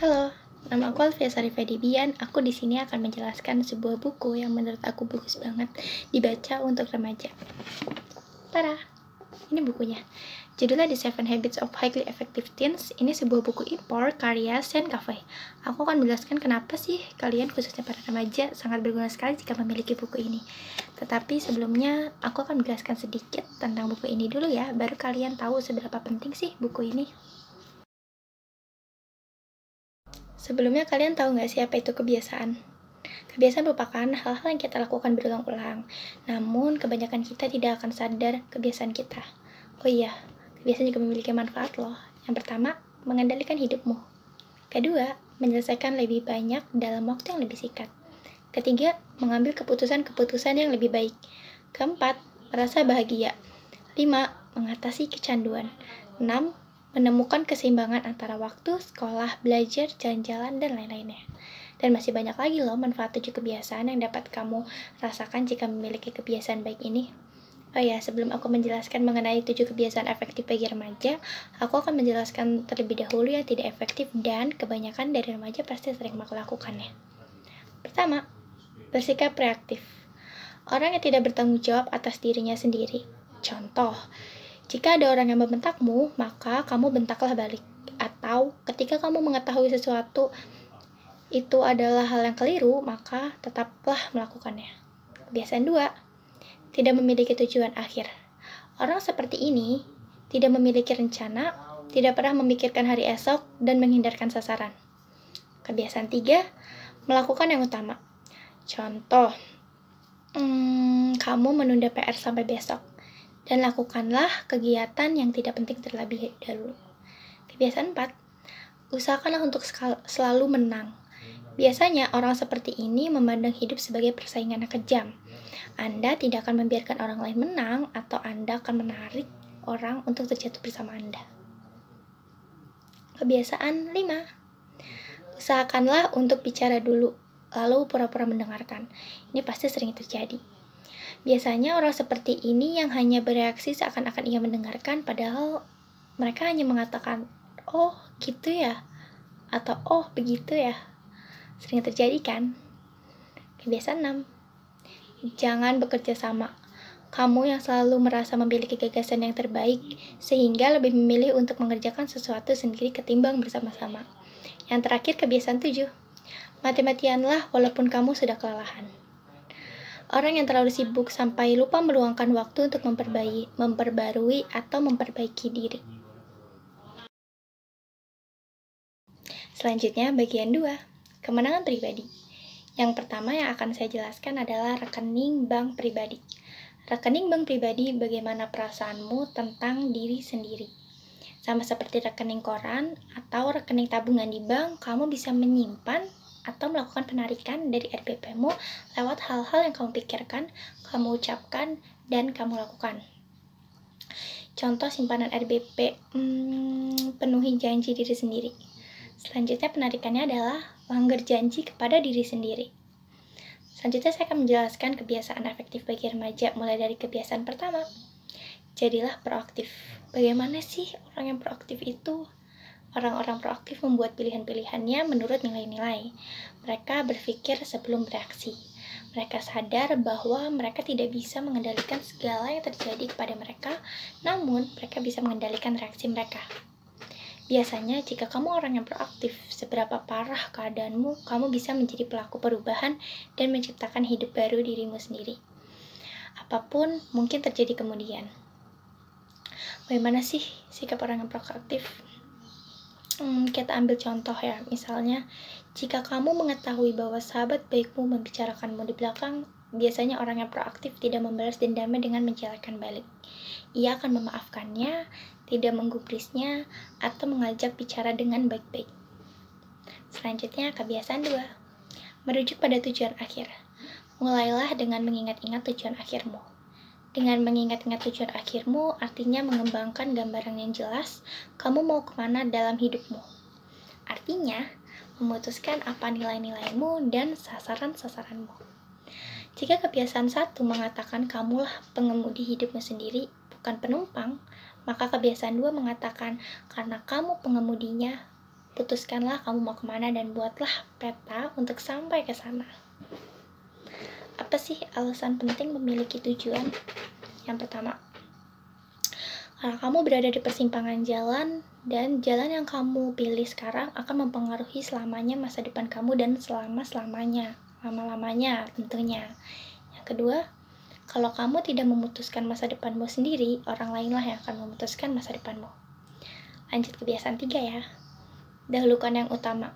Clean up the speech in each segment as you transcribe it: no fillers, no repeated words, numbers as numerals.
Halo, nama aku Alfia Sari Fedibian. Aku di sini akan menjelaskan sebuah buku yang menurut aku bagus banget dibaca untuk remaja. Tada, ini bukunya. Judulnya The 7 Habits of Highly Effective Teens. Ini sebuah buku impor karya Sean Covey. Aku akan menjelaskan kenapa sih kalian, khususnya para remaja, sangat berguna sekali jika memiliki buku ini. Tetapi sebelumnya, aku akan menjelaskan sedikit tentang buku ini dulu ya, baru kalian tahu seberapa penting sih buku ini. Sebelumnya, kalian tahu nggak sih apa itu kebiasaan? Kebiasaan merupakan hal-hal yang kita lakukan berulang-ulang. Namun, kebanyakan kita tidak akan sadar kebiasaan kita. Oh iya, kebiasaan juga memiliki manfaat loh. Yang pertama, mengendalikan hidupmu. Kedua, menyelesaikan lebih banyak dalam waktu yang lebih singkat. Ketiga, mengambil keputusan-keputusan yang lebih baik. Keempat, merasa bahagia. 5. Mengatasi kecanduan. 6. Menemukan keseimbangan antara waktu, sekolah, belajar, jalan-jalan, dan lain-lainnya. Dan masih banyak lagi loh manfaat 7 kebiasaan yang dapat kamu rasakan jika memiliki kebiasaan baik ini. Oh ya, sebelum aku menjelaskan mengenai 7 kebiasaan efektif bagi remaja, aku akan menjelaskan terlebih dahulu yang tidak efektif dan kebanyakan dari remaja pasti sering melakukannya. Pertama, bersikap reaktif. Orang yang tidak bertanggung jawab atas dirinya sendiri. Contoh, jika ada orang yang membentakmu, maka kamu bentaklah balik. Atau ketika kamu mengetahui sesuatu itu adalah hal yang keliru, maka tetaplah melakukannya. Kebiasaan 2, tidak memiliki tujuan akhir. Orang seperti ini tidak memiliki rencana, tidak pernah memikirkan hari esok, dan menghindarkan sasaran. Kebiasaan 3, melakukan yang utama. Contoh, kamu menunda PR sampai besok, dan lakukanlah kegiatan yang tidak penting terlebih dahulu. Kebiasaan 4, usahakanlah untuk selalu menang. Biasanya orang seperti ini memandang hidup sebagai persaingan yang kejam. Anda tidak akan membiarkan orang lain menang, atau Anda akan menarik orang untuk terjatuh bersama Anda. Kebiasaan 5, usahakanlah untuk bicara dulu, lalu pura-pura mendengarkan. Ini pasti sering terjadi. Biasanya orang seperti ini yang hanya bereaksi seakan-akan ia mendengarkan, padahal mereka hanya mengatakan, "Oh, gitu ya?" atau "Oh, begitu ya?" Sering terjadi kan? Kebiasaan 6, jangan bekerja sama. Kamu yang selalu merasa memiliki gagasan yang terbaik, sehingga lebih memilih untuk mengerjakan sesuatu sendiri ketimbang bersama-sama. Yang terakhir, kebiasaan 7, mati-matianlah walaupun kamu sudah kelelahan. Orang yang terlalu sibuk sampai lupa meluangkan waktu untuk memperbarui atau memperbaiki diri. Selanjutnya, bagian 2, kemenangan pribadi. Yang pertama yang akan saya jelaskan adalah rekening bank pribadi. Rekening bank pribadi bagaimana perasaanmu tentang diri sendiri. Sama seperti rekening koran atau rekening tabungan di bank, kamu bisa menyimpan atau melakukan penarikan dari RBP-mu lewat hal-hal yang kamu pikirkan, kamu ucapkan, dan kamu lakukan. Contoh simpanan RBP, penuhi janji diri sendiri. Selanjutnya penarikannya adalah langgar janji kepada diri sendiri. Selanjutnya saya akan menjelaskan kebiasaan efektif bagi remaja, mulai dari kebiasaan pertama. Jadilah proaktif. Bagaimana sih orang yang proaktif itu? Orang-orang proaktif membuat pilihan-pilihannya menurut nilai-nilai. Mereka berpikir sebelum bereaksi. Mereka sadar bahwa mereka tidak bisa mengendalikan segala yang terjadi kepada mereka, namun mereka bisa mengendalikan reaksi mereka. Biasanya, jika kamu orang yang proaktif, seberapa parah keadaanmu, kamu bisa menjadi pelaku perubahan dan menciptakan hidup baru dirimu sendiri. Apapun mungkin terjadi kemudian. Bagaimana sih sikap orang yang proaktif? Kita ambil contoh ya, misalnya jika kamu mengetahui bahwa sahabat baikmu membicarakanmu di belakang, biasanya orang yang proaktif tidak membalas dendamnya dengan menjelekkan balik. Ia akan memaafkannya, tidak menggubrisnya, atau mengajak bicara dengan baik-baik. Selanjutnya, kebiasaan 2, merujuk pada tujuan akhir. Mulailah dengan mengingat-ingat tujuan akhirmu. Dengan mengingat-ingat tujuan akhirmu, artinya mengembangkan gambaran yang jelas, kamu mau kemana dalam hidupmu. Artinya, memutuskan apa nilai-nilaimu dan sasaran-sasaranmu. Jika kebiasaan 1 mengatakan kamulah pengemudi hidupmu sendiri, bukan penumpang, maka kebiasaan 2 mengatakan karena kamu pengemudinya, Putuskanlah kamu mau kemana dan buatlah peta untuk sampai ke sana. Apa sih alasan penting memiliki tujuan? Yang pertama, karena kamu berada di persimpangan jalan, dan jalan yang kamu pilih sekarang akan mempengaruhi selamanya masa depan kamu dan lama-lamanya tentunya. Yang kedua, kalau kamu tidak memutuskan masa depanmu sendiri, orang lainlah yang akan memutuskan masa depanmu. Lanjut kebiasaan 3 ya. Dahulukan yang utama.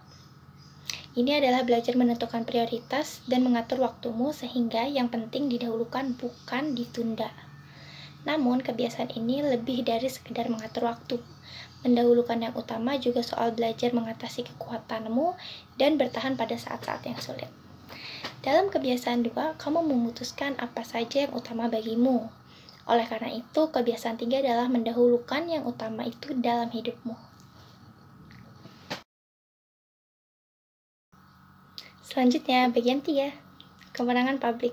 Ini adalah belajar menentukan prioritas dan mengatur waktumu sehingga yang penting didahulukan, bukan ditunda. Namun, kebiasaan ini lebih dari sekedar mengatur waktu. Mendahulukan yang utama juga soal belajar mengatasi kekuatanmu dan bertahan pada saat-saat yang sulit. Dalam kebiasaan 2, kamu memutuskan apa saja yang utama bagimu. Oleh karena itu, kebiasaan 3 adalah mendahulukan yang utama itu dalam hidupmu. Selanjutnya, bagian 3, kemenangan publik.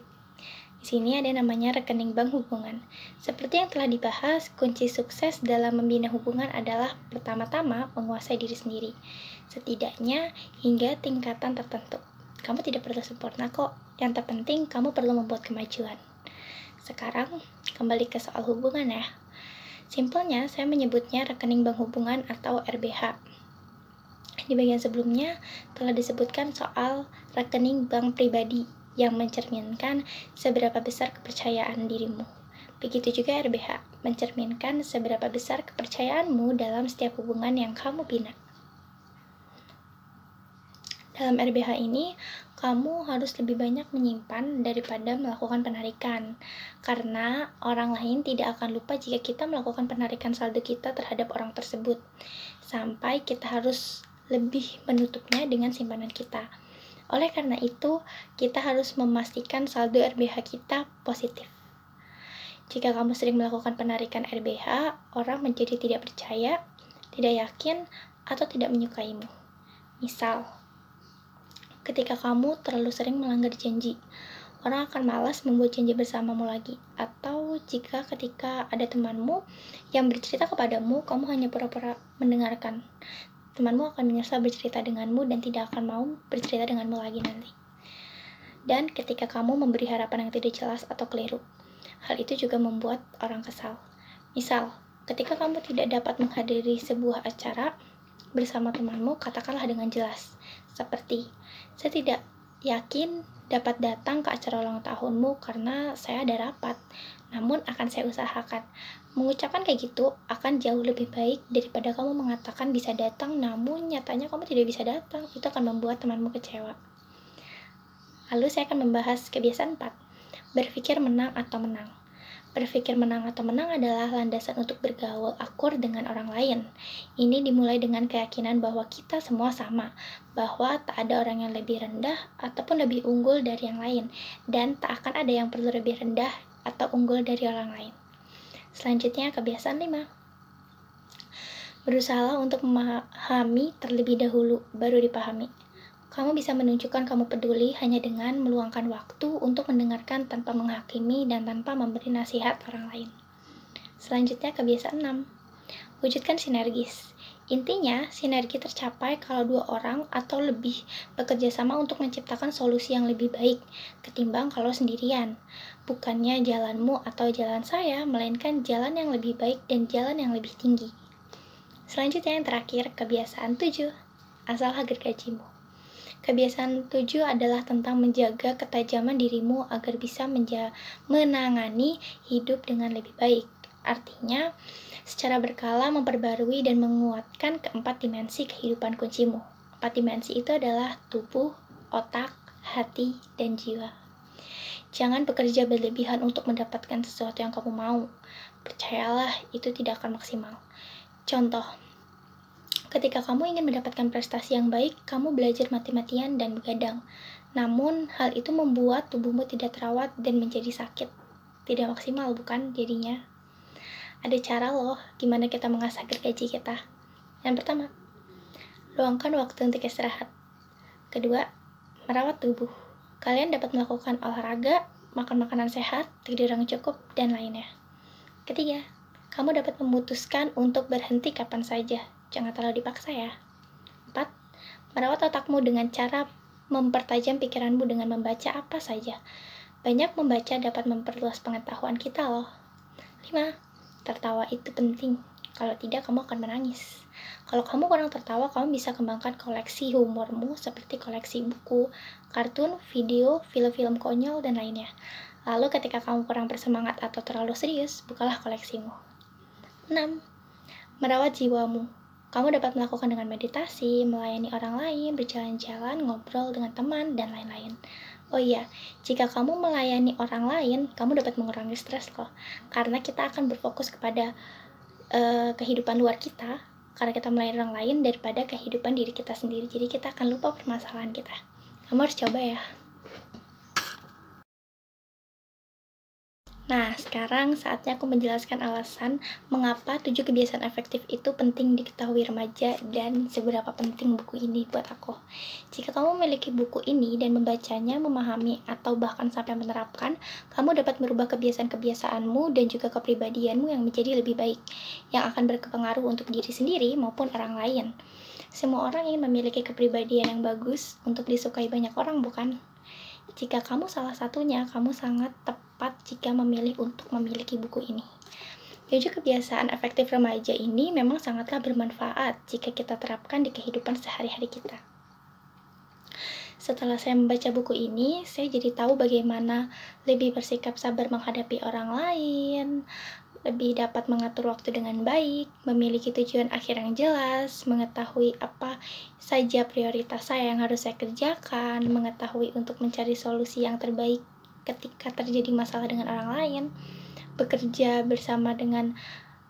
Di sini ada namanya rekening bank hubungan. Seperti yang telah dibahas, kunci sukses dalam membina hubungan adalah pertama-tama menguasai diri sendiri, setidaknya hingga tingkatan tertentu. Kamu tidak perlu sempurna kok, yang terpenting kamu perlu membuat kemajuan. Sekarang, kembali ke soal hubungan ya. Simpelnya, saya menyebutnya rekening bank hubungan atau RBH. Di bagian sebelumnya telah disebutkan soal rekening bank pribadi yang mencerminkan seberapa besar kepercayaan dirimu. Begitu juga RBH, mencerminkan seberapa besar kepercayaanmu dalam setiap hubungan yang kamu bina. Dalam RBH ini, kamu harus lebih banyak menyimpan daripada melakukan penarikan, karena orang lain tidak akan lupa jika kita melakukan penarikan saldo kita terhadap orang tersebut, sampai kita harus lebih menutupnya dengan simpanan kita. Oleh karena itu, kita harus memastikan saldo RBH kita positif. Jika kamu sering melakukan penarikan RBH, orang menjadi tidak percaya, tidak yakin, atau tidak menyukaimu. Misal, ketika kamu terlalu sering melanggar janji, orang akan malas membuat janji bersamamu lagi. Atau jika ketika ada temanmu yang bercerita kepadamu, kamu hanya pura-pura mendengarkan, temanmu akan menyesal bercerita denganmu dan tidak akan mau bercerita denganmu lagi nanti. Dan ketika kamu memberi harapan yang tidak jelas atau keliru, hal itu juga membuat orang kesal. Misal, ketika kamu tidak dapat menghadiri sebuah acara bersama temanmu, katakanlah dengan jelas, seperti, saya tidak yakin dapat datang ke acara ulang tahunmu karena saya ada rapat, namun akan saya usahakan. Mengucapkan kayak gitu akan jauh lebih baik daripada kamu mengatakan bisa datang namun nyatanya kamu tidak bisa datang. Itu akan membuat temanmu kecewa. Lalu saya akan membahas kebiasaan 4, berpikir menang atau menang. Berpikir menang atau menang adalah landasan untuk bergaul akur dengan orang lain. Ini dimulai dengan keyakinan bahwa kita semua sama, bahwa tak ada orang yang lebih rendah ataupun lebih unggul dari yang lain, dan tak akan ada yang perlu lebih rendah atau unggul dari orang lain. Selanjutnya, kebiasaan 5. Berusaha untuk memahami terlebih dahulu, baru dipahami. Kamu bisa menunjukkan kamu peduli hanya dengan meluangkan waktu untuk mendengarkan tanpa menghakimi dan tanpa memberi nasihat orang lain. Selanjutnya, kebiasaan 6. Wujudkan sinergis. Intinya, sinergi tercapai kalau 2 orang atau lebih bekerja sama untuk menciptakan solusi yang lebih baik ketimbang kalau sendirian. Bukannya jalanmu atau jalan saya, melainkan jalan yang lebih baik dan jalan yang lebih tinggi. Selanjutnya yang terakhir, kebiasaan 7. Asal gergajimu. Kebiasaan 7 adalah tentang menjaga ketajaman dirimu agar bisa menangani hidup dengan lebih baik. Artinya, secara berkala memperbarui dan menguatkan keempat dimensi kehidupan kuncimu. 4 dimensi itu adalah tubuh, otak, hati, dan jiwa. Jangan bekerja berlebihan untuk mendapatkan sesuatu yang kamu mau. Percayalah, itu tidak akan maksimal. Contoh, ketika kamu ingin mendapatkan prestasi yang baik, kamu belajar mati-matian dan begadang. Namun, hal itu membuat tubuhmu tidak terawat dan menjadi sakit. Tidak maksimal, bukan jadinya? Ada cara loh gimana kita mengasah gergaji kita. Yang pertama, luangkan waktu untuk istirahat. Kedua, merawat tubuh. Kalian dapat melakukan olahraga, makan makanan sehat, tidur yang cukup, dan lainnya. Ketiga, kamu dapat memutuskan untuk berhenti kapan saja. Jangan terlalu dipaksa ya. 4. Merawat otakmu dengan cara mempertajam pikiranmu dengan membaca apa saja. Banyak membaca dapat memperluas pengetahuan kita loh. 5. Tertawa itu penting. Kalau tidak, kamu akan menangis. Kalau kamu kurang tertawa, kamu bisa kembangkan koleksi humormu seperti koleksi buku, kartun, video, film-film konyol, dan lainnya. Lalu ketika kamu kurang bersemangat atau terlalu serius, bukalah koleksimu. 6. Merawat jiwamu. Kamu dapat melakukan dengan meditasi, melayani orang lain, berjalan-jalan, ngobrol dengan teman, dan lain-lain. Oh iya, jika kamu melayani orang lain, kamu dapat mengurangi stres loh. Karena kita akan berfokus kepada kehidupan luar kita, karena kita melayani orang lain daripada kehidupan diri kita sendiri. Jadi kita akan lupa permasalahan kita. Kamu harus coba ya. Nah, sekarang saatnya aku menjelaskan alasan mengapa 7 kebiasaan efektif itu penting diketahui remaja dan seberapa penting buku ini buat aku. Jika kamu memiliki buku ini dan membacanya, memahami, atau bahkan sampai menerapkan, kamu dapat merubah kebiasaan-kebiasaanmu dan juga kepribadianmu yang menjadi lebih baik, yang akan berpengaruh untuk diri sendiri maupun orang lain. Semua orang ingin memiliki kepribadian yang bagus untuk disukai banyak orang, bukan? Jika kamu salah satunya, kamu sangat tepat jika memilih untuk memiliki buku ini. 7 kebiasaan efektif remaja ini memang sangatlah bermanfaat jika kita terapkan di kehidupan sehari-hari kita. Setelah saya membaca buku ini, saya jadi tahu bagaimana lebih bersikap sabar menghadapi orang lain, lebih dapat mengatur waktu dengan baik, memiliki tujuan akhir yang jelas, mengetahui apa saja prioritas saya yang harus saya kerjakan, mengetahui untuk mencari solusi yang terbaik ketika terjadi masalah dengan orang lain, bekerja bersama dengan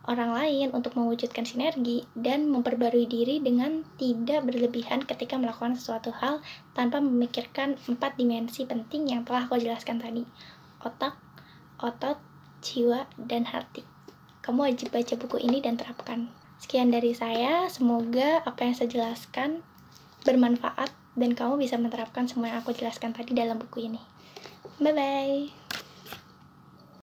orang lain untuk mewujudkan sinergi, dan memperbarui diri dengan tidak berlebihan ketika melakukan sesuatu hal tanpa memikirkan 4 dimensi penting yang telah aku jelaskan tadi: otak, otot, jiwa, dan hati. Kamu wajib baca buku ini dan terapkan. Sekian dari saya, semoga apa yang saya jelaskan bermanfaat dan kamu bisa menerapkan semua yang aku jelaskan tadi dalam buku ini. Bye-bye!